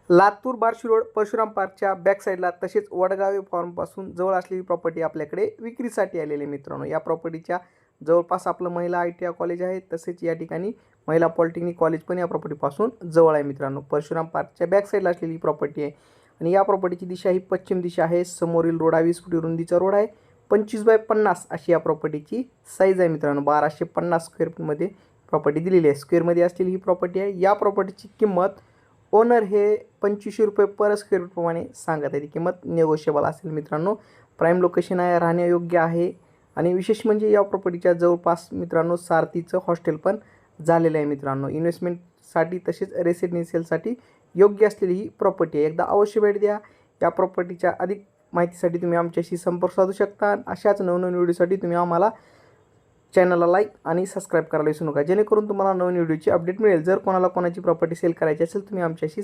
Latur Barshi road Parshuram पार्कच्या back साईडला तसेच वडगावे फार्मपासून जवळ असलेली प्रॉपर्टी आपल्याकडे विक्रीसाठी आलेली आहे मित्रांनो। या प्रॉपर्टीच्या जवळपास आपलं महिला ITI कॉलेज आहे, तसेच या ठिकाणी महिला पॉलिटेक्निक कॉलेज पण या प्रॉपर्टीपासून जवळ आहे मित्रांनो। परशुराम पार्कच्या बॅक साईडला असलेली प्रॉपर्टी आहे आणि या प्रॉपर्टीची दिशा ही पश्चिम दिशा आहे। समोरील रोड 20 फुटी रुंदीचा रोड आहे। 25x50 अशी या प्रॉपर्टीची साईज आहे मित्रांनो। 1250 स्क्वेअर फीटमध्ये प्रॉपर्टी दिलेली आहे। स्क्वेअरमध्ये असलेली ही प्रॉपर्टी आहे। या प्रॉपर्टीची किंमत ओनर हे 2500 रुपये पर स्क्वेअर फीट प्रमाणे सांगत आहे। ती किंमत निगोशिएबल असेल मित्रांनो। प्राईम लोकेशन आहे, राहण्यायोग्य आहे आणि विशेष म्हणजे या प्रॉपर्टीच्या जवळपास मित्रांनो सारथीचं हॉस्टेल पण झालेलं आहे मित्रांनो। इन्व्हेस्टमेंटसाठी तसेच रेसिडेन्शियलसाठी योग्य असलेली ही प्रॉपर्टी आहे। एकदा अवश्य भेट द्या। या प्रॉपर्टीच्या अधिक माहितीसाठी तुम्ही आमच्याशी संपर्क साधू शकता। अशाच नवनवीन व्हिडिओसाठी तुम्ही आम्हाला चॅनलला लाईक आणि सबस्क्राईब करायला विसरू नका, जेणेकरून तुम्हाला नवीन व्हिडिओची अपडेट मिळेल। जर कोणाला कोणाची प्रॉपर्टी सेल करायची असेल तुम्ही आमच्याशी